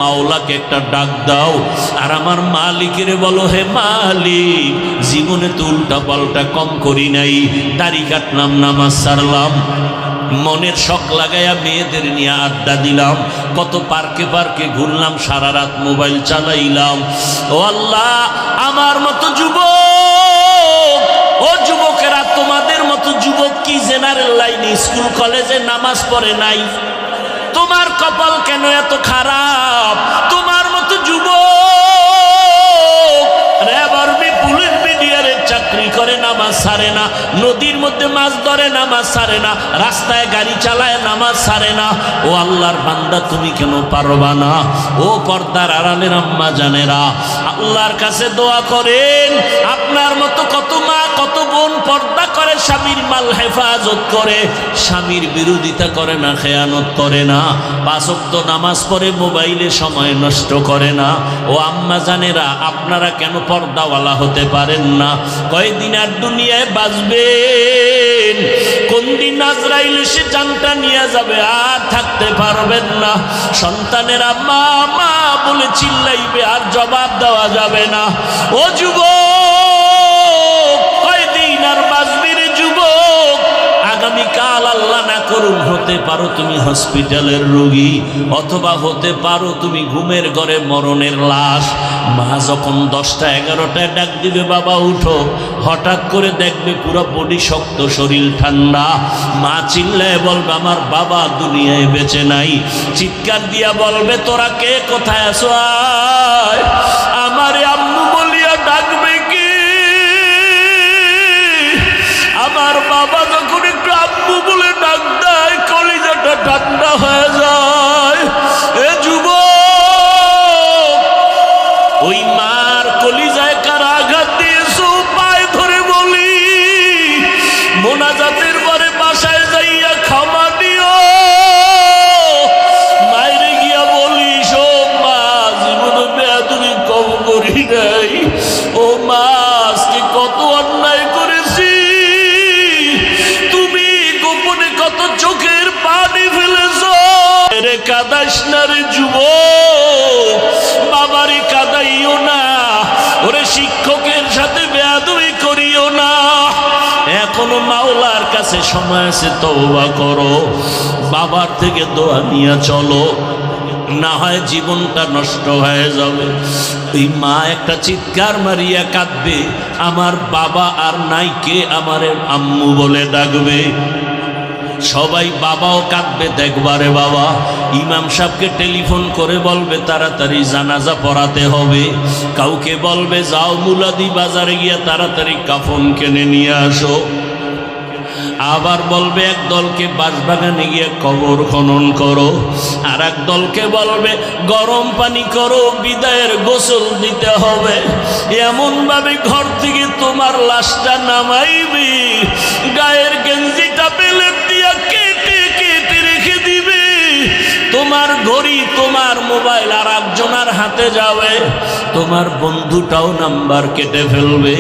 মাওলাকে একটা ডাক দাও আর আমার মালিকের বলো, হে মালিক, জীবনে তো উল্টা পাল্টা কম করি নাই, দাড়ি কাটলাম, নামাজ ছাড়লাম, মনের শখ লাগাইয়া মেয়েদের নিয়ে আড্ডা দিলাম, কত পার্কে পার্কে ঘুরলাম, সারা রাত মোবাইল চালাইলাম। ও আল্লাহ, আমার মতো যুবক, ও যুবকেরা, তোমাদের মতো যুবক কি জেনারেল লাইনে স্কুল কলেজে নামাজ পড়ে নাই? তোমার কপাল কেন এত খারাপ? তোমার মতো যুবক র্যাব আর্মি পুলিশ মিডিয়ারে চাকরি করে, নামাজ ছাড়ে না, নদীর মধ্যে মাছ ধরে, নামাজ ছাড়ে না, রাস্তায় গাড়ি চালায়, নামাজ ছাড়ে না। ও আল্লাহর বান্দা, তুমি কেন পারবা না? ও পর্দার আড়ালের আম্মা জানেরা, আল্লাহর কাছে দোয়া করেন। আপনার মতো কত মা, কত বোন পর্দা করে, স্বামীর মাল হেফাজত করে, স্বামীর বিরোধিতা করে না, খেয়ানত করে না, 5 ওয়াক্ত নামাজ পড়ে, মোবাইলে সময় নষ্ট করে না। ও আম্মা জানেরা, আপনারা কেন পর্দাওয়ালা হতে পারেন না? কয়দিন আর দুনিয়ায় বাঁচবেন? কোন দিন আজরাইল এসে জানটা নিয়ে যাবে, আর থাকতে পারবেন না। সন্তানেরা মা মা বলে চিল্লাইবে, আর জবাব দেওয়া যাবে না। ও যুবক, কয়দিন আর বাঁচবি রে যুবক? আগামীকাল আল্লাহ না করুন, হতে পারো তুমি হসপিটালের রোগী, অথবা হতে পারো তুমি ঘুমের ঘরে মরণের লাশ। মা যখন 10টা 11টায় ডাক দিবে, বাবা উঠো, হঠাৎ করে দেখবে পুরো বডি শক্ত, শরীর ঠান্ডা। মা চিল্লায় বলবে, আমার বাবা দুনিয়ায় বেঁচে নাই। চিৎকার দিয়া বলবে, তোরা কে, কোথায় আছো? আয়। আমারে আম্মু বলিয়া ডাকবে কি? আমার বাবা যখন একটু আম্মু বলে ডাক দেয়, কলিজাটা ঠান্ডা হয়ে যায়। এ যুবক, ওই মার কলিজায় কার আঘাত দিয়েছো? পায়ে ধরে বলি, মোনাজাতের পরে বাসায় যাইয়া ক্ষমা দিও। মায়েরে গিয়া বলিস, ও মা, জীবনে বেয়াদবি কম করি নাই। ও মা, আজকে কত অন্যায় করেছি, তুমি গোপনে কত চোখের পানি ফেলেছ। রে কাদাস না রে যুবক, বাবারে কাদাইও না, ওরে শিক্ষকের সাথে বেয়াদবি করিও না। এখনো মাওলার কাছে সময় আছে, তওবা করো, বাবার থেকে দোয়া নিয়ে চলো, না হয় জীবনটা নষ্ট হয়ে যাবে। ওই মা একটা চিৎকার মারিয়া কাঁদবে, আমার বাবা আর নাই, কে আমারে আম্মু বলে ডাকবে। সবাই বাবাও কাঁদবে, দেখবারে বাবা। ইমাম সাহেবকে টেলিফোন করে বলবে তাড়াতাড়ি জানাজা পড়াতে হবে। কাউকে বলবে যাও মুলাদি বাজারে গিয়া তাড়াতাড়ি কাফন কিনে নিয়ে আসো। আবার বলবে এক দলকে বাঁশবাগানে গিয়ে কবর খনন করো, আর এক দলকে বলবে গরম পানি করো, বিদায়ের গোসল দিতে হবে। এমন ভাবে ঘর থেকে তোমার লাশটা নামাইবি, গায়ের গেঞ্জিটা বেলেট দিয়া কেটে কেটে রেখে দিবে। তোমার ঘড়ি, তোমার মোবাইল আর একজনের হাতে যাবে, তোমার বন্ধুটাও নাম্বার কেটে ফেলবে।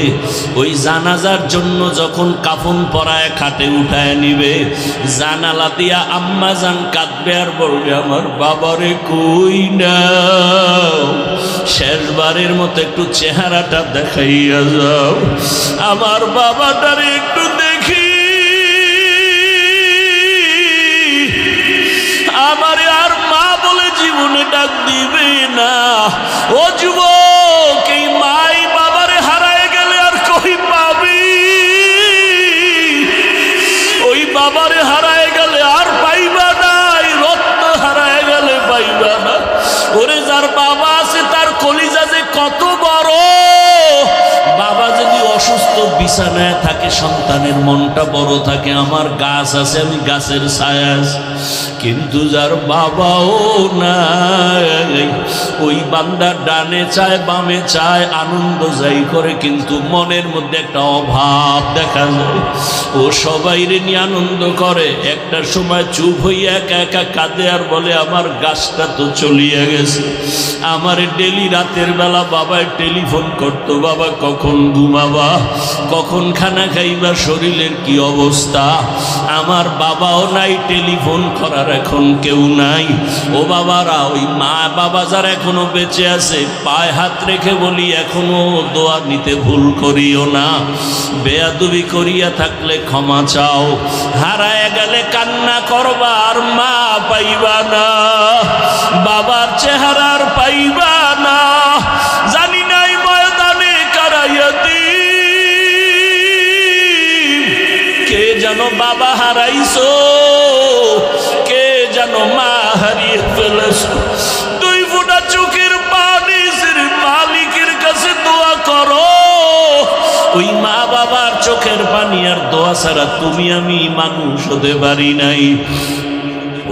ওই জানাজার জন্য যখন কাফন পরায় খাটে উঠায় নিবে, জানালা দিয়া আম্মা জান কাঁদবে আর বলবে, আমার বাবারে কই নাও, শেষবারের মতো একটু চেহারাটা দেখাইয়া যাও, আমার বাবাটারে একটু দেখি, আমারে আর মা বলে জীবনে ডাক দিবে না। ও যুবক, এই মাই বাবারে হারায় গেলে আর কই পাবি? ওই বাবারে হারায় গেলে আর পাইবা না, এই রত্ন হারায় গেলে পাইবা না। ওরে যার বাবা আছে তার কলিজা যে কত বড়। বাবা যদি অসুস্থ বিছানায় থাকে, সন্তানের মনটা বড় থাকে, আমার গাছ আছে, আমি গাছের ছায়া। কিন্তু যার বাবাও নাই, ওই বান্দা ডানে চায় বামে চায়, আনন্দ যাই করে, কিন্তু মনের মধ্যে একটা অভাব দেখা যায়। ও সবাইরে নিয়ে আনন্দ করে, একটা সময় চুপ হইয়া একা একা কাঁদে আর বলে আমার গাছটা তো চলিয়া গেছে। আমার ডেলি রাতের বেলা বাবায় টেলিফোন করতো, বাবা কখন ঘুমাবা, কখন খানা খাইবা, শরীরের কি অবস্থা। আমার বাবাও নাই, টেলিফোন করার এখন কেউ নাই। ও বাবারা, ওই মা বাবা যারা এখনো বেঁচে আছে, পায়ে হাত রেখে বলি এখনো দোয়া নিতে ভুল করিও না। বেয়াদবি করিয়া থাকলে ক্ষমা চাও। হারায় গেলে কান্না করবা আর মা পাইবা না, বাবার চেহারার পাইবা না। জানি নাই ময়দানে কারাইয়াতি কে যেন বাবা হারাইছো, কে যেন মা হারিয়ে ফেলেছো। দুই ফোঁটা চোখের পানি মালিকের কাছে দোয়া করো। ওই মা বাবার চোখের পানি আর দোয়া ছাড়া তুমি আমি মানুষ হতে পারি নাই।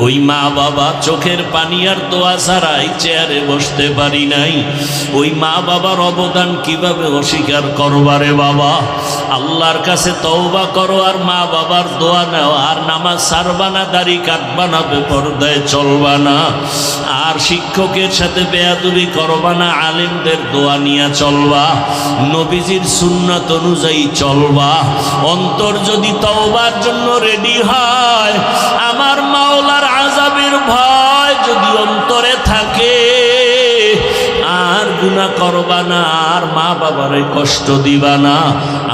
ওই মা বাবা চোখের পানি আর দোয়া ছাড়াই চেয়ারে বসতে পারি নাই। ওই মা বাবার অবদান কিভাবে অস্বীকার করবারে বাবা। আল্লাহর কাছে তওবা করো আর মা বাবার দোয়া নাও। আর নামাজ ছাড়বা না, দাড়ি কাটবা না, বেপরদায় চলবা না, আর শিক্ষকের সাথে বেয়াদবি করবা না, আলেমদের দোয়া নিয়ে চলবা, নবীজির সুন্নাত অনুযায়ী চলবা। অন্তর যদি তওবার জন্য রেডি হয়, আমার মাওলার আযাবের ভয় যদি অন্তরে থাকে, আর গুনাহ করবা না, আর মা বাবারে কষ্ট দিবা না।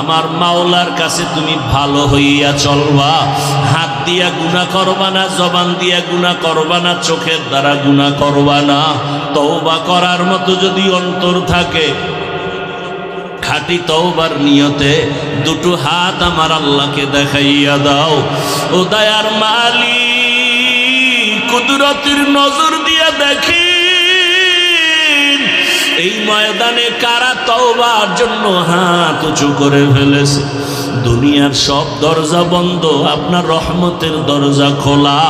আমার মাওলার কাছে তুমি ভালো হইয়া চলবা। হাত দিয়া গুনাহ করবা না, জবান দিয়া গুনাহ করবা না, চোখের দ্বারা গুনাহ করবা না। তওবা করার মতো যদি অন্তর থাকে, খাঁটি তওবার নিয়তে দুটো হাত আমার আল্লাহকে দেখাইয়া দাও। ও দয়ার মালিক, কুদরতের নজর দিয়া দেখি এই ময়দানে কারা তওবার জন্য হাত উঁচু করে ফেলেছে। দুনিয়ার সব দরজা বন্ধ, আপনার রহমতের দরজা খোলা।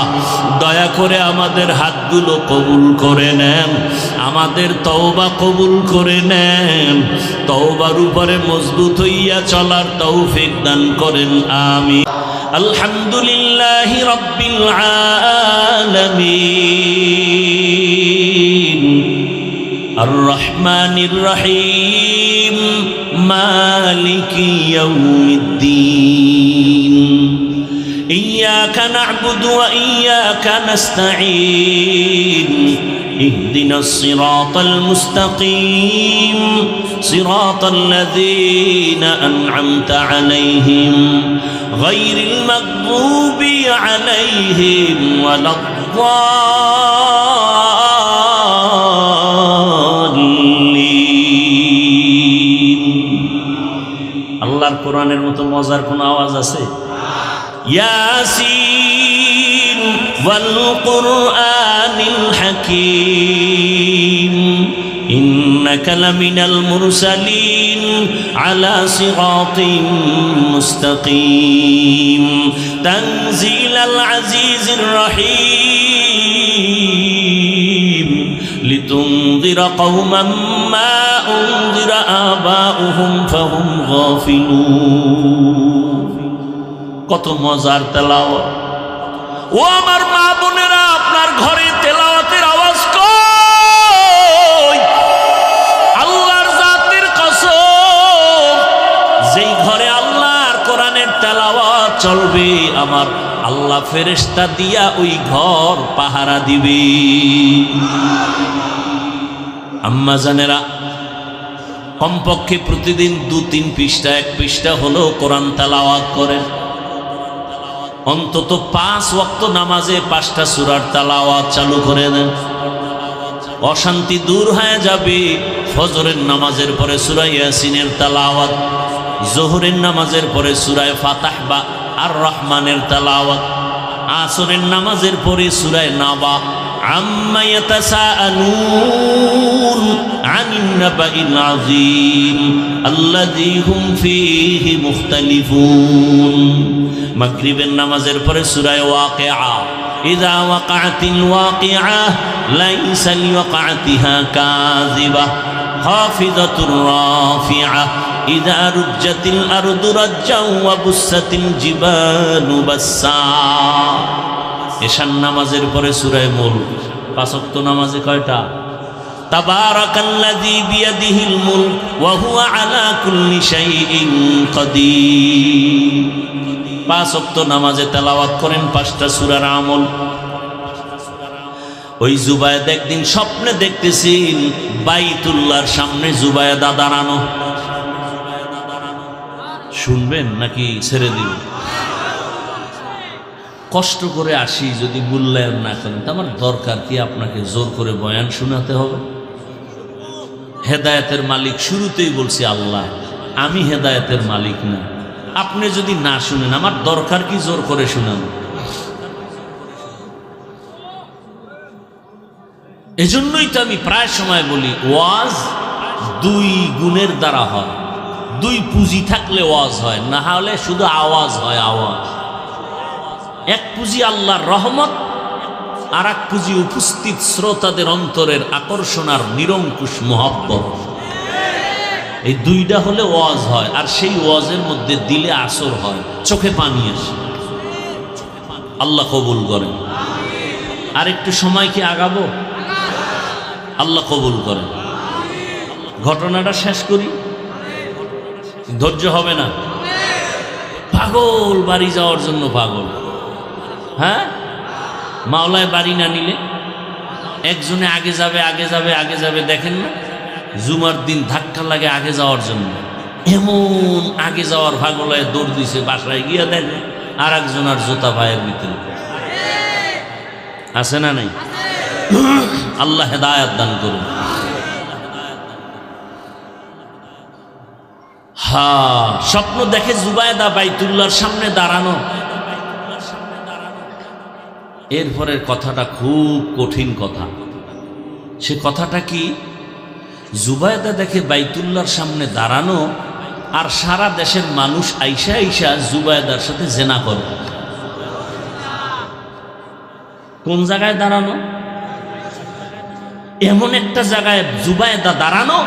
দয়া করে আমাদের হাতগুলো কবুল করে নেন, আমাদের তওবা কবুল করে নেন। তওবার উপরে মজবুত হইয়া চলার তৌফিক দান করেন, আমিন। আলহামদুলিল্লাহি রাব্বিল আলামিন, আর রহমানির রহিম, মালিকি ইয়াউমিদ্দিন। ইয়্যাকা না'বুদু ওয়া ইয়্যাকা নাস্তাঈন। ইহদিনাস সিরাতাল মুস্তাকিম, সিরাতাল লাযীনা আন'আমতা আলাইহিম, গায়রিল মাগযুবি আলাইহিম ওয়ালাদ-দাল্লিন। আল্লাহর কোরআনের মতো মজার কোন আওয়াজ আছে? ইয়াসিন ওয়াল কুরআনিল হাকীম, ইন্নাকা লামিনাল মুরসালিন আলা সিরাতিন মুস্তাকিম, তানজিলাল আজিজির রহিম, লিতুনযিরা কওমান মা উনযিরা আবাউহুম ফাহুম গাফিলুন। কত মজার তেলাওয়াত। ও আমার মা বোনেরা, আপনার ঘরে তেলাওয়াতের আওয়াজ কই? আল্লাহর জাতের কসম, যেই ঘরে আল্লাহর কোরআনের তেলাওয়াত চলবে, আমার আল্লাহ ফেরেশতা দিয়া ওই ঘর পাহারা দিবে। আম্মা জানেরা, কমপক্ষে প্রতিদিন 2-3 পৃষ্ঠা, 1 পৃষ্ঠা হলেও কোরআন তেলাওয়াত করেন। অন্তত 5 ওয়াক্ত নামাজে 5টা সূরার তেলাওয়াত চালু করে দেন। অশান্তি দূর হয়ে যাবে। ফজরের নামাজের পরে সূরা ইয়াসিনের তেলাওয়াত, যোহরের নামাজের পরে সূরা ফাতাহ বা আর রহমানের তেলাওয়াত, আসরের নামাজের পরে সূরা নাবা। আম্মা ইয়াতাসাআলুন আনিন নাবাইল আযীম আল্লাযী হুম ফীহি মুখতালিফুন। মাগরিবের নামাজের পরে সূরা ওয়াকিআ, ইযা ওয়াকাতিল ওয়াকিআ লাইসা লিওয়াকাতিহা কাযিবা খাফিদাতুর রাফিআ ইযা রুজ্জাতিল আরদু রাজ্জাও ওয়া বুসাতিল জিবালু বাসসা। এশার নামাজের পরে সূরা মুলক। পাঁচ ওয়াক্ত নামাজে কয়টা? তাবারাকাল্লাযী বিয়াদিহিল মুলক ওয়া হুয়া আলা কুল্লি শাইইন কাদির। পাঁচ ওয়াক্ত নামাজে তেলাওয়াত করেন 5টা সূরার আমল। ওই জুবায়েদ একদিন স্বপ্নে দেখতেছেন বাইতুল্লাহর সামনে জুবায়েদা দাঁড়ানো। শুনবেন নাকি ছেড়ে দিবেন? কষ্ট করে আসি, যদি মূল্যায়ন না করেন তো আমার দরকার কি আপনাকে জোর করে বয়ান শোনাতে হবে? হেদায়েতের মালিক শুরুতেই বলছি আল্লাহ, আমি হেদায়েতের মালিক না। আপনি যদি না শুনেন আমার দরকার কি জোর করে শোনানো? এজন্যই তো আমি প্রায় সময় বলি ওয়াজ 2 গুণের দ্বারা হয়। 2 পুঁজি থাকলে ওয়াজ হয়, না হলে শুধু আওয়াজ হয়, আওয়াজ। এক পুঁজি আল্লাহর রহমত, আর এক পুঁজি উপস্থিত শ্রোতাদের অন্তরের আকর্ষণ আর নিরঙ্কুশ মহব্বত। এই 2টা হলে ওয়াজ হয়, আর সেই ওয়াজের মধ্যে দিলে আসর হয়, চোখে পানি আসে। আল্লাহ কবুল করেন। আর একটু সময় কি আগাবো? আল্লাহ কবুল করেন। ঘটনাটা শেষ করি, ধৈর্য হবে না? পাগল বাড়ি যাওয়ার জন্য পাগল। হ্যাঁ, মাওলায় বাড়ি না নিলে একজনে আগে যাবে আগে যাবে আগে যাবে, দেখেন না জুমার দিন ধাক্কা লাগে আগে যাওয়ার জন্য। এমন আগে যাওয়ার পাগলায় দৌড় দিছে, বাসায় গিয়া দেখে আর একজনের জুতা পায়ের ভিতরে। আছে না নাই? আল্লাহ হেদায়েত দান করুন। হ্যাঁ, স্বপ্ন দেখে জুবায়েদা বাইতুল্লাহর সামনে দাঁড়ানো। এরপরের কথাটা খুব কঠিন কথা। সে কথাটা কি? জুবায়েদা দেখে বাইতুল্লাহর সামনে দাঁড়ানো, আর সারা দেশের মানুষ আইসা আইসা জুবায়েদার সাথে জেনা করে। কোন জায়গায় দাঁড়ানো? এমন একটা জায়গায় জুবায়েদা দাঁড়ানো,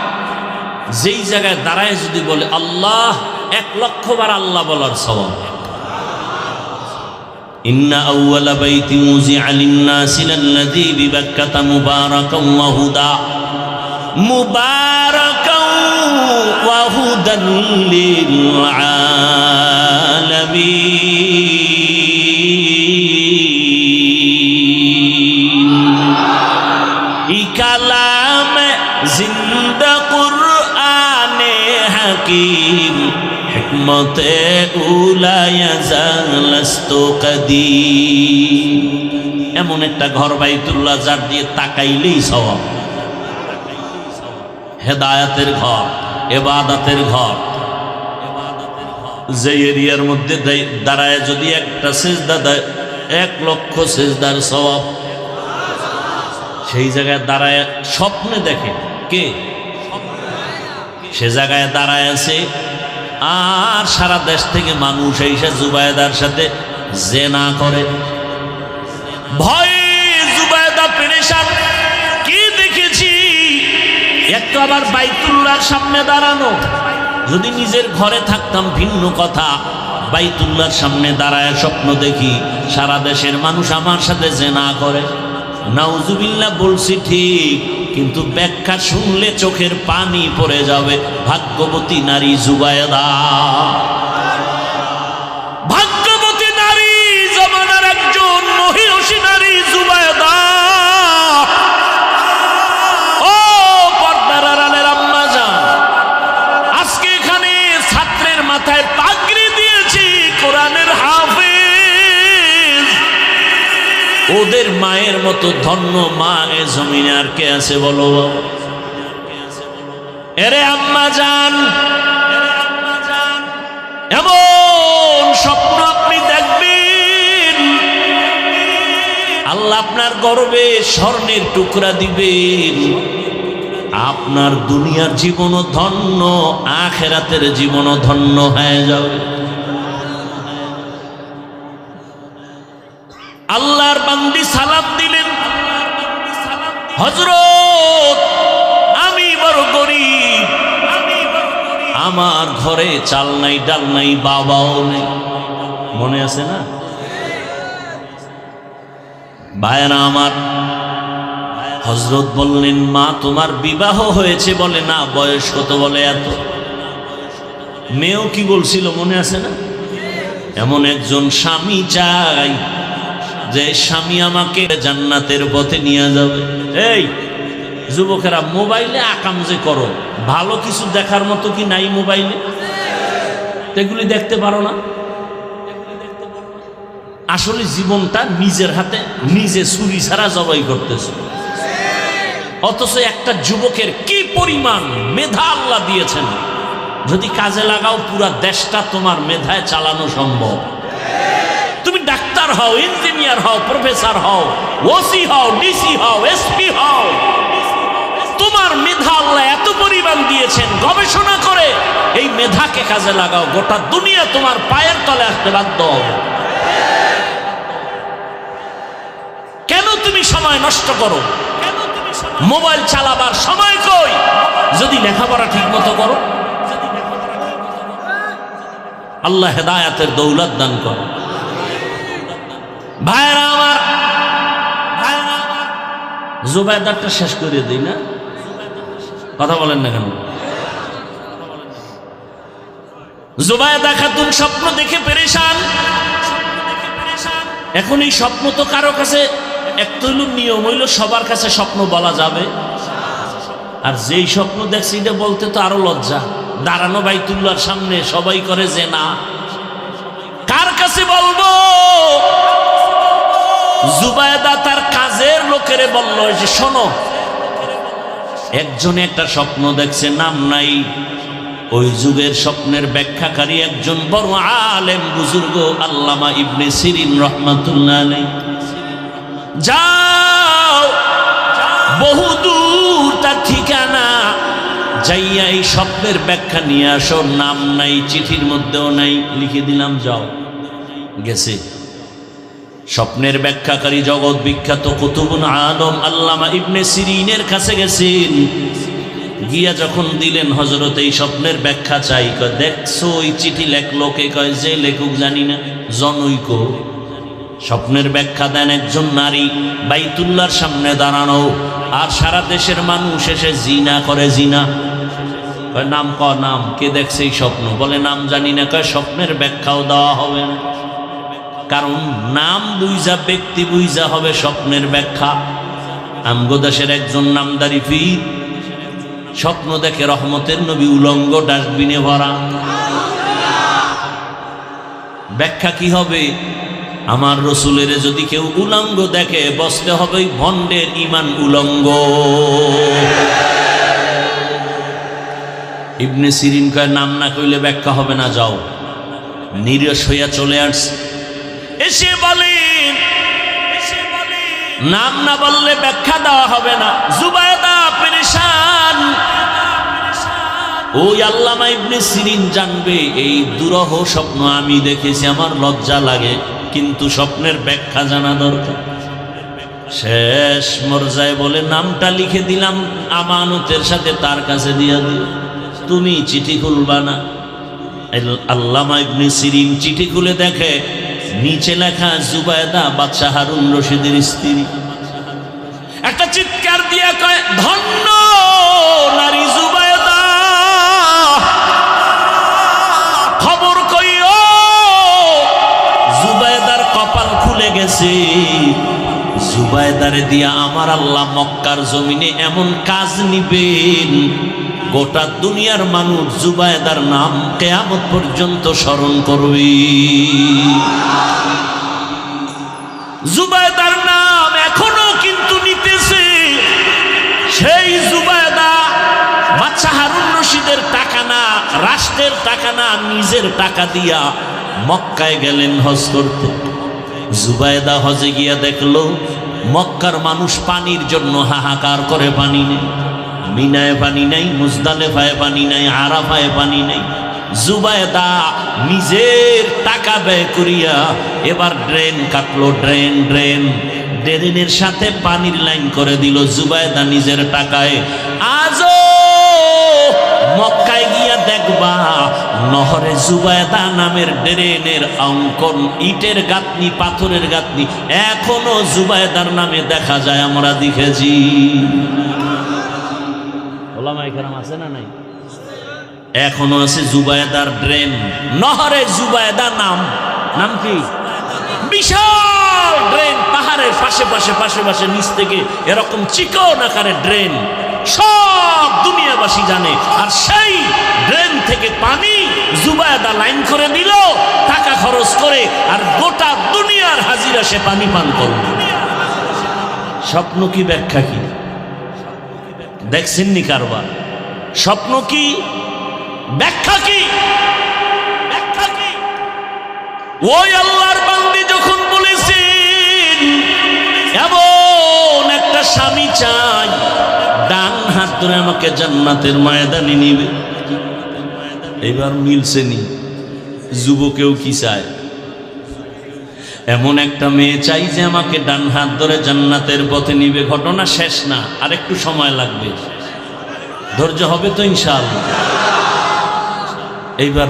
যেই জায়গায় দাঁড়ায় যদি বলে আল্লাহ, 1,00,000 বার আল্লাহ বলার সওয়াব। ইন্না আউওয়ালা বাইতিন উযিআ লিন-নাসি লাল্লাযী বিবাক্কাতা মুবারাকান ওয়া হুদা ওয়া হুদান লিল আলামিন। ই কালামে জিন্দা কুরআনে হাকীম, হিকমতে উলায়া জালাস্তু কদীম। এমন একটা ঘর বাইতুল্লাহ যার দিয়ে তাকাইলেই সওয়াব। হেদায়েতের ঘর, ইবাদতের ঘর। যে এরিয়ার মধ্যে দাঁড়ায় যদি একটা সিজদা দেয় 1,00,000 সিজদার সওয়াব। সেই জায়গায় দাঁড়ায় স্বপ্নে দেখে কে? সে জায়গায় দাঁড়ায় আছে, আর সারা দেশ থেকে মানুষ এসে জুবায়েদার সাথে জেনা করে। ভয়ে জুবায়েদা পেরেশান। কি দেখেছি? একটু আবার বাইতুল্লাহর সামনে দাঁড়ানো। যদি নিজের ঘরে থাকতাম ভিন্ন কথা, বাইতুল্লাহর সামনে দাঁড়ায় স্বপ্ন দেখি সারা দেশের মানুষ আমার সাথে জেনা করে। নাউজুবিল্লাহ বলছি ঠিক, কিন্তু ব্যাখ্যা শুনলে চোখের পানি পড়ে যাবে। ভাগ্যবতী নারী জুবায়েদা, ভাগ্যবতী নারী, জমানার একজন মহিষী নারী জুবায়েদা। ও পর্দার আড়ালের আম্মা জান, আজকে এখানে ছাত্রের মাথায় পাগড়ি দিয়েছি কোরআনের হাফেজ। ওদের মায়ের মতো ধন্য মা এ জমিনে আর কে আছে বলো? এরে আম্মা জান, এমন স্বপ্ন আপনি দেখবেন আল্লাহ আপনার গর্বে স্বর্ণের টুকরা দিবেন। আপনার দুনিয়ার জীবনও ধন্য, আখিরাতের জীবনও ধন্য হয়ে যাবে। আল্লাহর বান্দা হযরত আমি বড় গরিব, আমার ঘরে চাল নাই ডাল নাই, বাবাও নেই। মনে আছে না ভাইরা আমার? হযরত বললেন, মা তোমার বিবাহ হয়েছে? বলে না। বয়স কত? বলে এত। মেয়েও কি বলছিল মনে আছে না? এমন একজন স্বামী চাই যে স্বামী আমাকে জান্নাতের পথে নিয়ে যাবে। এই যুবকেরা, মোবাইলে আকাম যে করো, ভালো কিছু দেখার মতো কি নাই মোবাইলে? এগুলি দেখতে পারো না? আসলে জীবনটা নিজের হাতে নিজে ছুরি ছাড়া জবাই করতেছে। অথচ একটা যুবকের কি পরিমাণ মেধা আল্লাহ দিয়েছেন, যদি কাজে লাগাও পুরা দেশটা তোমার মেধায় চালানো সম্ভব। তুমি ডাক্তার হও, ইঞ্জিনিয়ার হও, প্রফেসর হও, ওসি হও, ডিসি হও, এসপি হও, তোমার মেধা আল্লাহ এত পরিমাণ দিয়েছেন। গবেষণা করে এই মেধাকে কাজে লাগাও, গোটা দুনিয়া তোমার পায়ের তলে আসতে বাধ্য হবে। কেন তুমি সময় নষ্ট করো? মোবাইল চালাবার সময় কই? যদি লেখাপড়া ঠিক মতো করো। আল্লাহ হেদায়েতের দৌলত দান করো। ভাইরা আমার, জুবাইদারটা শেষ করে দিই না? কথা বলেন না কেন? জুবাইদা খাতুন স্বপ্ন দেখে পেরেশান। এখন এই স্বপ্ন তো কারো কাছে একটা হইল নিয়ম হইল সবার কাছে স্বপ্ন বলা যাবে, আর যেই স্বপ্ন দেখছি এটা বলতে তো আরো লজ্জা। দাঁড়ানো বাইতুল্লাহর সামনে সবাই করে যে না, কার কাছে বলবো? জুবাইদা তার কাজের লোকেরে বলল যে শোনো, একজনে একটা স্বপ্ন দেখছে, নাম নাই। ওই যুগের স্বপ্নের ব্যাখ্যাকারী একজন বড় আলেম বুজুর্গ আল্লামা ইবনে সিরিন রাহমাতুল্লাহ আলাইহি। যাও বহুদূর তার ঠিকানা, যাইয়া এই স্বপ্নের ব্যাখ্যা নিয়ে আসো। নাম নাই, চিঠির মধ্যেও নাই, লিখে দিলাম, যাও। গেছে স্বপ্নের ব্যাখ্যাকারী জগৎ বিখ্যাত কুতুবুল আলম আল্লামা ইবনে সিরিনের কাছে গেছেন। গিয়া যখন দিলেন, হযরত এই স্বপ্নের ব্যাখ্যা চাই। কয় দেখছো ওই চিঠি লেখলো কে? কয় যে লেখক জানি না, জনৈক। স্বপ্নের ব্যাখ্যা দেন একজন নারী, বাইতুল্লাহর সামনে দাঁড়ানো, আর সারা দেশের মানুষ এসে জিনা করে। জিনা কয় নাম, ক নাম, কে দেখছে এই স্বপ্ন? বলে নাম জানি না। কয় স্বপ্নের ব্যাখ্যাও দেওয়া হবে না, কারণ নাম বুঝা, ব্যক্তি বুঝা হবে স্বপ্নের ব্যাখ্যা। আমগো দেশের একজন নামদারি পীর স্বপ্ন দেখে রহমতের নবী উলঙ্গ, ডাস্টবিনে ভরা। ব্যাখ্যা কি হবে? আমার রসুলের যদি কেউ উলঙ্গ দেখে, বসতে হবে ভণ্ডের ইমান উলঙ্গ। ইবনে সিরিন কয় নাম না কইলে ব্যাখ্যা হবে না, যাও। নিরস হইয়া চলে আসছে। এসে বলেন নাম না বললে ব্যাখ্যা দেওয়া হবে না। জুবাইদা পেরেশান। ওই আল্লামা ইবনে সিরিন জানবে এই দুরহ স্বপ্ন আমি দেখেছি, আমার লজ্জা লাগে, কিন্তু স্বপ্নের ব্যাখ্যা জানা দরকার। শেষ মর্যায়ে বলে নামটা লিখে দিলাম, আমানতের সাথে তার কাছে দিয়া দিও, তুমি চিঠি খুলবা না। আল্লামা ইবনে সিরিন চিঠি খুলে দেখে নিচে লেখা জুবাইদা বাদশাহ হারুন রশিদের স্ত্রী। একটা চিৎকার দিয়া কয়, ধন্য নারী জুবাইদা, খবর কইও জুবাইদার কপাল খুলে গেছে। জুবাইদারে দিয়া আমার আল্লাহ মক্কার জমিনে এমন কাজ নিবেন, গোটা দুনিয়ার মানুষ জুবাইদার নাম কিয়ামত পর্যন্ত স্মরণ করবে। জুবাইদার নাম এখনো কিন্তু নিতেছে। সেই জুবাইদা বাদশাহ হারুন রশিদের টাকা না, রাষ্ট্রের টাকা না, নিজের টাকা দিয়া মক্কায় গেলেন হজ করতে। জুবাইদা হজে গিয়া দেখলো মক্কার মানুষ পানির জন্য হাহাকার করে, পানি নেই। মিনায় পানি নাই, মুজদালেফায় পানি নাই, আরাফায় পানি নাই। জুবাইদা নিজের টাকা ব্যয় করিয়া এবার ড্রেন কাটলো, ড্রেন ড্রেনের সাথে পানির লাইন করে দিল জুবায়দা নিজের টাকায়। আজও মক্কায় গিয়া দেখবা নহরে জুবায়দা নামের ড্রেনের অঙ্কন, ইটের গাঁথনি, পাথরের গাঁথনি এখনো জুবায়দার নামে দেখা যায়, আমরা দেখেছি। ওলামায়ে কেরাম আছে না নাই? এখনো আছে জুবায়দার ড্রেন, নহরে জুবায়দা নাম। নাম কি? বিশাল ড্রেন, পাহাড়ের পাশে পাশে পাশে পাশে নিচ থেকে এরকম চিকন আকারে ড্রেন, সব দুনিয়াবাসী জানে। আর সেই ড্রেন থেকে পানি জুবায়দা লাইন করে দিল টাকা খরচ করে, আর গোটা দুনিয়ার হাজিরা সে পানি পান করল। স্বপ্ন কি ব্যাখ্যা কি দেখছেননি কারবার? স্বপ্ন কি ব্যাখ্যা কি? ব্যাখ্যা কি? ওই আল্লাহর বান্দী যখন বলেছেন এমন একটা স্বামী চাই ডান হাত ধরে আমাকে জান্নাতের ময়দানে নিবে, এবার মিলছে নি। যুবকেও কি চায়? এমন একটা মেয়ে চাই যে আমাকে ডান হাত ধরে জান্নাতের পথে নিবে। ঘটনা শেষ না, আর একটু সময় লাগবে, ধৈর্য হবে তো ইনশাআল্লাহ। এইবার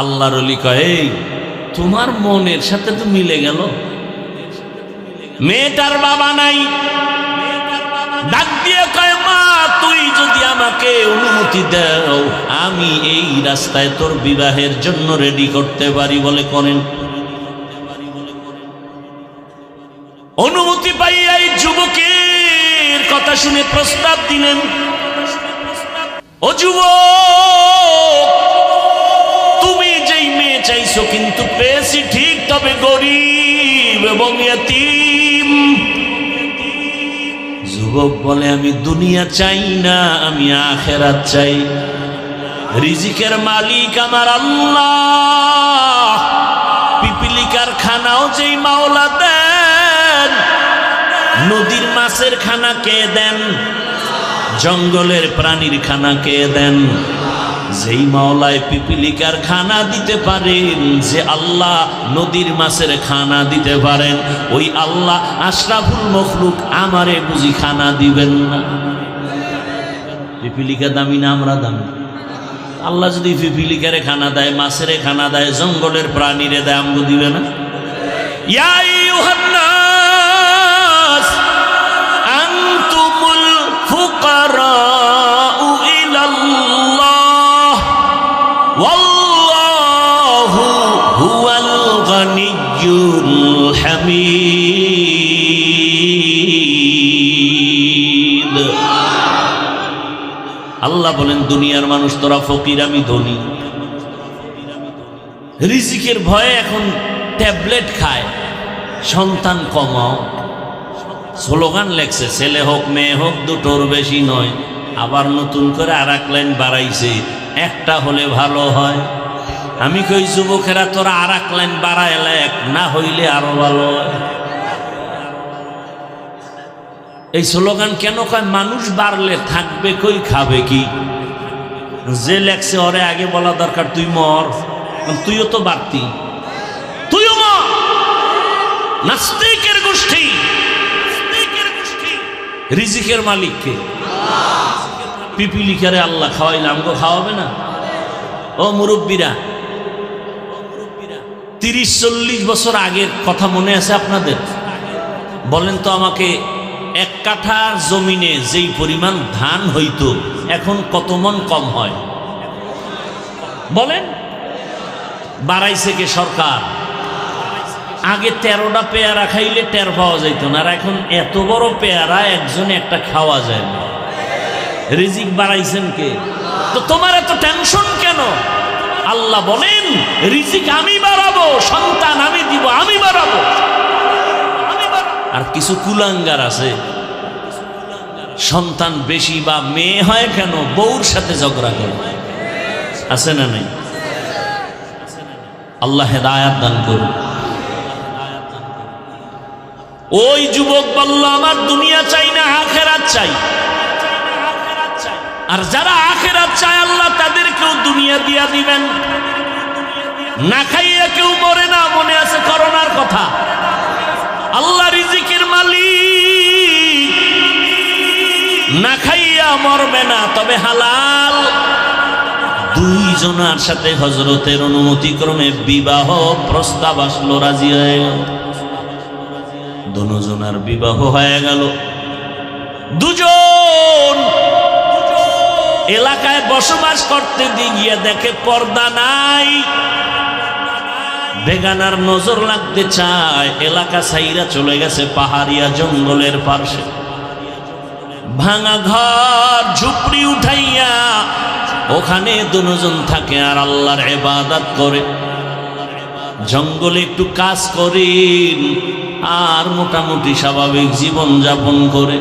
আল্লাহর ওলি কয়, এই তোমার মনের সাথে তো মিলে গেল। মেয়েটার বাবা নাই, ডাক দিয়ে কয়, মা তুই যদি আমাকে অনুমতি দাও আমি এই রাস্তায় তোর বিবাহের জন্য রেডি করতে পারি। বলে করেন। অনুমতি পাইয়া এই যুবকের কথা শুনে প্রস্তাব দিলেন, ও যুবক তুমি যেই মেয়ে চাইছো কিন্তু পেয়েছি ঠিক, তবে গরিব এবং ইয়াতীম। যুবক বলে, আমি দুনিয়া চাই না, আমি আখিরাত চাই। রিজিকের মালিক আমার আল্লাহ, পিপিলিকার খানাও যেই মাওলা দেন, নদীর মাছের খানা কে দেন, জঙ্গলের প্রাণীর খানা কে দেন? যেই মাওলায় পিপিলিকার খানা দিতে পারেন, যে আল্লাহ নদীর মাছের খানা দিতে পারেন, ওই আল্লাহ আশরাফুল মখলুক আমারে বুঝি খানা দিবেন না? পিপিলিকা দামি না আমরা দামি? আল্লাহ যদি পিপিলিকারে খানা দেয়, মাছেরে খানা দেয়, জঙ্গলের প্রাণীরে দেয়, আমগো দিবে না? ইয়া আইয়ুহান নাস আনতুমুল ফুকারাউ ইলাল্লাহ ওয়াল্লাহু হুয়াল গানিয়্যুল হামিদ। আল্লাহ বলেন, দুনিয়ার মানুষ তোরা ফকির, আমি ধনী। রিজিকের ভয়ে এখন ট্যাবলেট খায়, সন্তান কমাও। স্লোগান লেখছে, ছেলে হোক মেয়ে হোক দুটোর বেশি নয়। আবার নতুন করে আর এক লাইন বাড়াইছে, একটা হলে ভালো হয়। আমি কই যুবকেরা তোরা আর এক লাইন বাড়ায় লেখ, না হইলে আরো ভালো হয়। এই স্লোগান কেন কয়? মানুষ বাড়লে থাকবে কই, খাবে কি? যে লেখছে ওরে আগে বলা দরকার, তুই মর, তুইও তো বাড়তি, তুইও মর। নাস্তিকের গোষ্ঠী, রিজিকের মালিককে পিপিলিকারে আল্লাহ খাওয়াইলে আমগো খাওয়াবে না? ও মুরব্বীরা, 30-40 বছর আগের কথা মনে আছে আপনাদের? বলেন তো আমাকে, এক কাঠা জমিনে যেই পরিমাণ ধান হইতো এখন কত মন কম হয় বলেন? বাড়াইছে কে? সরকার। আগে 13টা পেয়ারা খাইলে টের পাওয়া যাইত না, আর এখন এত বড় পেয়ারা একজনে একটা খাওয়া যায় না। রিজিক বাড়াইছেন কে? তো তোমার এত টেনশন কেন? আল্লাহ বলেন, রিজিক আমি বাড়াবো, সন্তান আমি দিব, আমি বাড়াবো। আর কিছু কুলাঙ্গার আছে, সন্তান বেশি বা মেয়ে হয় কেন বউর সাথে ঝগড়া করে, আছে না নাই? আল্লাহ হেদায়াত দান করুন। ওই যুবক বলল, আমার দুনিয়া চাই না, আখিরাত চাই। আর যারা আখিরাত চায় আল্লাহ তাদেরকেও দুনিয়া দিয়া দিবেন। না খাইয়া কেউ মরে না, মনে আছে করোনার কথা। আল্লাহ রিজিকের মালিক, না খাইয়া মরবে না, তবে হালাল। দুইজনার সাথে হযরতের অনুমতি ক্রমে বিবাহ প্রস্তাব আসলো, রাজি হয়ে গেল। দুজনার বিবাহ হয়ে গেল। দুজন এলাকায় বসবাস করতে গিয়ে দেখে পর্দা নাই, বেগানার নজর লাগতে চায়। এলাকা ছাইরা চলে গেছে পাহাড়িয়া জঙ্গলের পাশে, ভাঙা ঘর ঝুপড়ি উঠাইয়া ওখানে দুজন থাকে আর আল্লাহর ইবাদত করে। জঙ্গলে একটু কাজ করেন আর মোটামুটি স্বাভাবিক জীবন যাপন করে,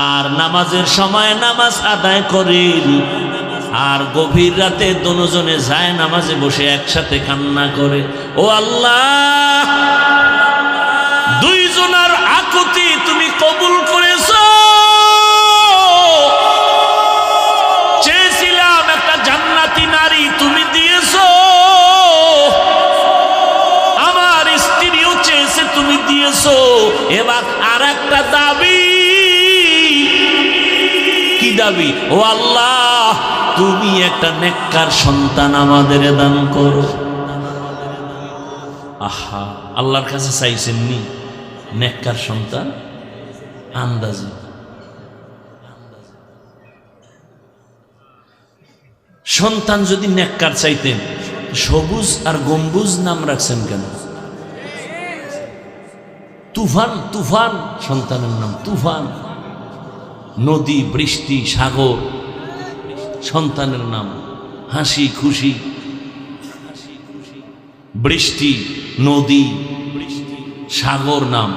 আর নামাজের সময় নামাজ আদায় করেন। আর গভীর রাতে দুজনে যায় নামাজে বসে একসাথে কান্না করে, ও আল্লাহ, দুইজনার আকুতি তুমি কবুল করেছো। চেয়েছিলাম একটা জান্নাতি নারী, তুমি দিয়েছো। আমার স্ত্রীও চেয়েছে, তুমি দিয়েছো। এবার আর একটা দাবি। কি দাবি? ও আল্লাহ, তুমি একটা নেককার সন্তান আমাদের দান করো। আহা, আল্লাহর কাছে চাইছেন নি নেককার সন্তান? আন্দাজে সন্তান যদি নেককার চাইতেন, সবুজ আর গম্বুজ নাম রাখছেন কেন? তুফান, তুফান সন্তানের নাম তুফান। নদী, বৃষ্টি, সাগর সন্তানের নাম। হাসি খুশি, বৃষ্টি, নদী, সাগর নাম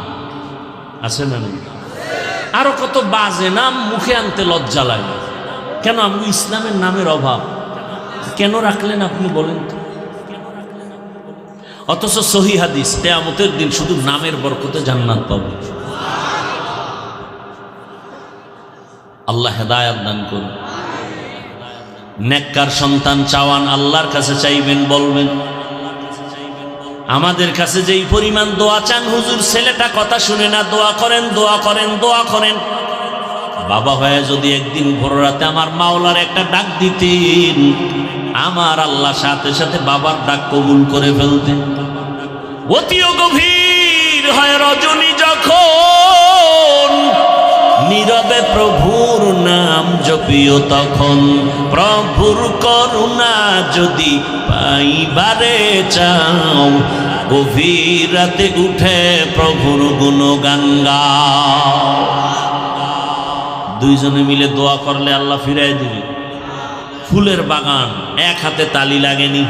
আছে না? আরো কত বাজে নাম মুখে আনতে লজ্জা লাগে। কেন? আমি ইসলামের নামের অভাব। কেন রাখলেন আপনি বলেন তো? অথচ সহিহ হাদিস, কিয়ামতের দিন শুধু নামের বরকতে জান্নাত পাবে। আল্লাহ হেদায়েত দান করুন। নেককার সন্তান চাওয়ান, আল্লাহর কাছে চাইবেন, বলবেন আমাদের কাছে যেই পরিমাণ দোয়া চান, হুজুর ছেলেটা কথা শুনে না, দোয়া করেন, দোয়া করেন, দোয়া করেন। বাবা হয়ে যদি একদিন ভোর রাতে আমার মাওলার একটা ডাক দিতেন, আমার আল্লাহ সাথে সাথে বাবার ডাক কবুল করে ফেলতেন। অতিও গভীর হয় রজনী যখন, নীরবে প্রভুর নাম জপিও তখন। প্রভুর করুণা যদি পাইবারে চাও, গভীর রাতে উঠে প্রভুর গুণগান গাও। দুইজনে মিলে দোয়া করলে আল্লাহ ফিরাই দিবে। ফুলের বাগান, এক হাতে তালি লাগেনি,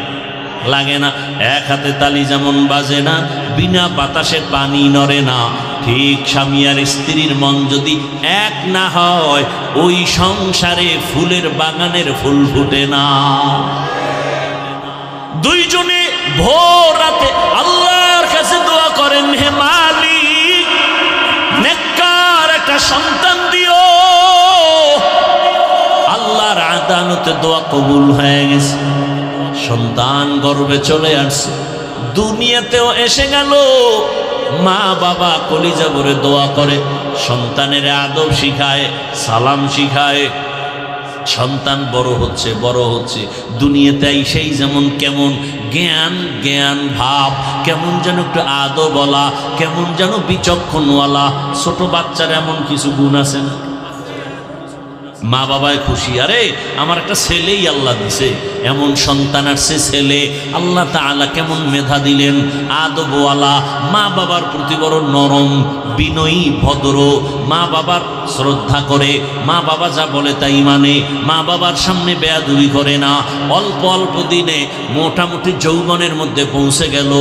লাগে না। এক হাতে তালি যেমন বাজে না, বিনা বাতাসে পানি নড়ে না, ঠিক স্বামী আর স্ত্রীর মন যদি এক না হয়, ওই সংসারে ফুলের বাগানের ফুল ফুটে না। দুইজনে ভোর রাতে আল্লাহর কাছে দোয়া করেন, হে মালিক, নেককার একটা সন্তান দিও। আল্লাহর আদালতে দোয়া কবুল হয়ে গেছে। সন্তান গর্ভে চলে আসছে, দুনিয়াতেও এসে গেল। মা বাবা কলিজা ভরে দোয়া করে, সন্তানের আদব শিখায়, সালাম শিখায়। সন্তান বড় হচ্ছে, বড় হচ্ছে, দুনিয়াতে সেই যেমন কেমন জ্ঞান জ্ঞান ভাব, কেমন যেন একটু আদব বলা, কেমন যেন বিচক্ষণওয়ালা। ছোট বাচ্চার এমন কিছু গুণ আছে না? মা বাবায় খুশি, আরে আমার একটা ছেলেই আল্লাহ দিছে, এমন সন্তান আসছে ছেলে। আল্লাহ তাআলা কেমন মেধা দিলেন, আদবওয়ালা, মা বাবার প্রতি বড় নরম, বিনয়ী, ভদ্র, মা বাবার শ্রদ্ধা করে, মা বাবা যা বলে তাই মানে, মা বাবার সামনে বেয়াদবি করে না। অল্প অল্প দিনে মোটামুটি যৌবনের মধ্যে পৌঁছে গেল,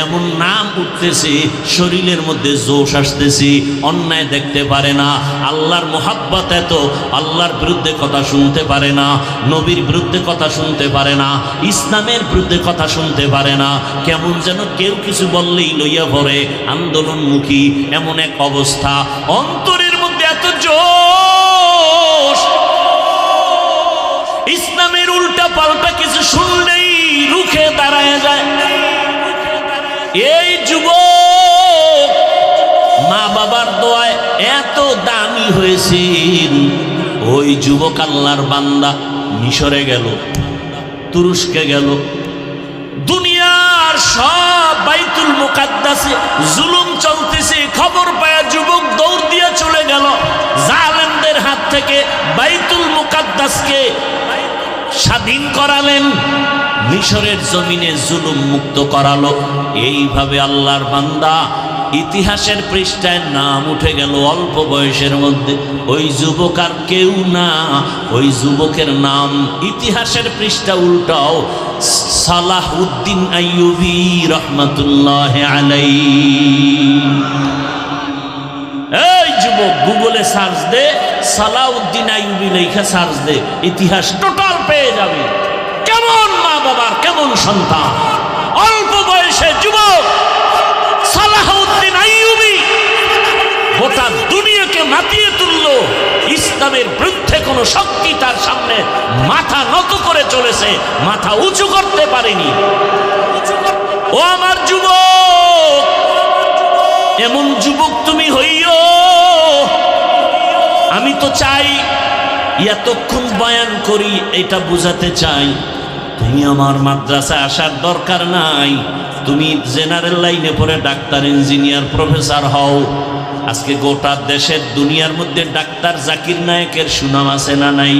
এমন নাম উঠতেছে, শরীরের মধ্যে জোশ আসতেছে, অন্যায় দেখতে পারে না। আল্লাহর মোহাব্বত এত, আল্লাহর বিরুদ্ধে কথা শুনতে পারে না, নবীর বিরুদ্ধে কথা শুনতে পারে না, ইসলামের বিরুদ্ধে কথা শুনতে পারে না। কেমন যেন কেউ কিছু বললেই লইয়া পড়ে, আন্দোলনমুখী এমন এক অবস্থা। অন্তরের মধ্যে এত জোশ, ইসলামের উল্টা পাল্টা কিছু শুনলেই রুখে দাঁড়ায় যায়। এই যুবক এত দামি হয়েছেন। ওই যুবক আল্লাহর বান্দা মিশরে গেল, তুরস্কে গেল, দুনিয়ার সব বাইতুল মুকাদ্দাসে জুলুম চলতেছে খবর পায়া যুবক দৌড় দিয়ে চলে গেল, জালেমদের হাত থেকে বাইতুল মুকাদ্দাসকে স্বাধীন করালেন, মিশরের জমিনে জুলুম মুক্ত করালো। এইভাবে আল্লাহর বান্দা ইতিহাসের পৃষ্ঠায় নাম উঠে গেল অল্প বয়সের মধ্যে। ওই যুবক আর কেউ না, ওই যুবকের নাম ইতিহাসের পৃষ্ঠা উল্টাও সালাহউদ্দিন আইয়ুবী রহমাতুল্লাহ আলাইহি। এই যুবক গুগলে সার্চ দে, সালাহউদ্দিন আইয়ুবী লেখা সার্চ দে, ইতিহাস টোটাল পেয়ে যাবে। কেমন মা বাবার কেমন সন্তান, অল্প বয়সে যুবক সালাহউদ্দিন আইয়ুবী গোটা দুনিয়াকে মাতিয়ে তুলল। ইসলামের বিরুদ্ধে কোন শক্তি তার সামনে মাথা নত করে চলেছে, মাথা উঁচু করতে পারেনি। ও আমার যুবক, এমন যুবক তুমি হইও। আমি তো চাই এতক্ষণ বয়ান করি এটা বুঝাতে চাই, তুমি আমার মাদ্রাসায় আসার দরকার নাই। তুমি জেনারেল লাইনে পড়ে ডাক্তার, ইঞ্জিনিয়ার, প্রফেসর হও। আজকে গোটা দেশের দুনিয়ার মধ্যে ডাক্তার জাকির নায়েকের সুনাম আছে না নাই?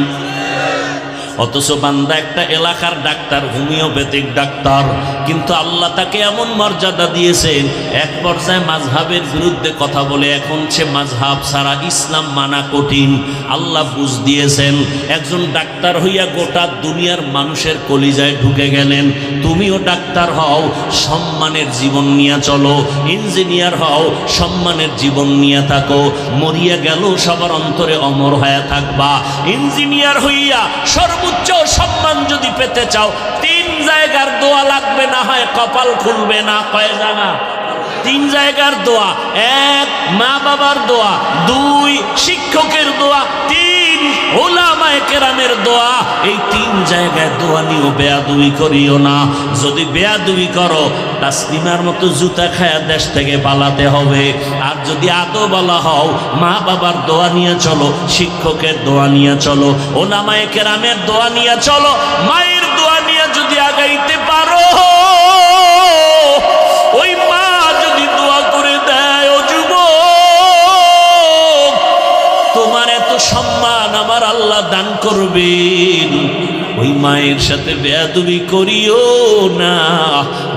অথচ বান্দা একটা এলাকার ডাক্তার, হোমিওপ্যাথিক ডাক্তার, কিন্তু আল্লাহ তাকে এমন মর্যাদা দিয়েছেন, এক পর্যায়ে মাযহাবের বিরুদ্ধে কথা বলে এখন সে মাযহাব ছাড়া ইসলাম মানা কঠিন। আল্লাহ বুঝ দিয়েছেন, একজন ডাক্তার হইয়া গোটা দুনিয়ার মানুষের কলিজায় ঢুকে গেলেন। তুমিও ডাক্তার হও, সম্মানের জীবন নিয়ে চলো, ইঞ্জিনিয়ার হও, সম্মানের জীবন নিয়ে থাকো, মরিয়া গেল সবার অন্তরে অমর হয়ে থাকবা। ইঞ্জিনিয়ার হইয়া সর্বোচ্চ সম্মান যদি পেতে চাও, 3 জায়গার দোয়া লাগবে, না হয় কপাল খুলবে না। কয় জায়গা? 3 জায়গার দোয়া। 1 মা বাবার দোয়া, 2 শিক্ষকের দোয়া, 3 উলামায়ে কেরামের দোয়া। এই 3 জায়গায় দোয়া নিও, বেয়াদবি করিও না। যদি বেয়াদবি করো তাসলিমার মতো জুতা খায়া দেশ থেকে পালাতে হবে। আর যদি আদওয়ালা হও, মা বাবার দোয়া নিয়ে চলো, শিক্ষকের দোয়া নিয়ে চলো, উলামায়ে কেরামের দোয়া নিয়ে চলো। মায়ের দোয়া নিয়ে যদি আগাইতে পারো, ওই মা যদি দোয়া করে দেয়, ও যুবক, তোমার এত সম্মান আমার আল্লাহ দান করবেন। ওই মায়ের সাথে বেয়াদবি করিও না,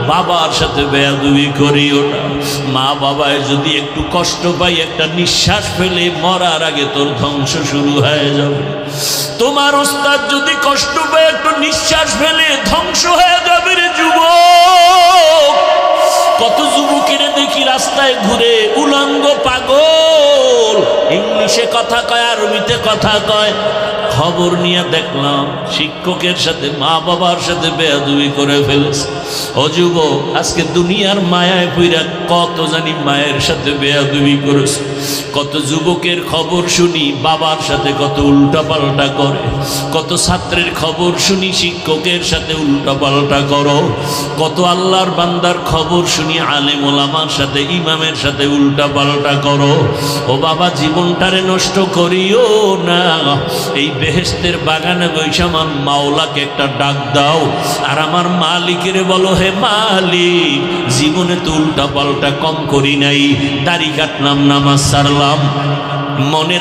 বাবার সাথে বেয়াদবি করিও না। মা বাবায় যদি একটু কষ্ট পাই, একটা নিঃশ্বাস ফেলে মরার আগে তোর ধ্বংস শুরু হয়ে যাবে। তোমার ওস্তাদ যদি কষ্ট পায়, একটু নিঃশ্বাস ফেলে ধ্বংস হয়ে যাবে রে যুবক। কত যুবকের দেখি রাস্তায় ঘুরে উলঙ্গ পাগল, ইংলিশে কথা কয়, আরবিতে কথা কয়। খবর নিয়ে দেখলাম শিক্ষকের সাথে, মা বাবার সাথে বেয়াদবি করে ফেলেছে। ও যুবক, আজকে দুনিয়ার মায়ায় পইরা কত জানি মায়ের সাথে বেয়াদবি করেছে। কত যুবকের খবর শুনি বাবার সাথে কত উল্টাপাল্টা করে, কত ছাত্রের খবর শুনি শিক্ষকের সাথে উল্টাপাল্টা করো, কত আল্লাহর বান্দার খবর শুনি আলেম ওলামার সাথে, ইমামের সাথে উল্টাপাল্টা করো। ও বাবা, জীবনটারে নষ্ট করিও না। এই বেহেশতের বাগানে বৈশা আমার মাওলাকে একটা ডাক দাও, আর আমার মালিকের বলো, হে মালিক, জীবনে তো উল্টাপাল্টা কম করি নাই, দাড়ি কাটলাম, নামাজ ছাড়লাম, মনের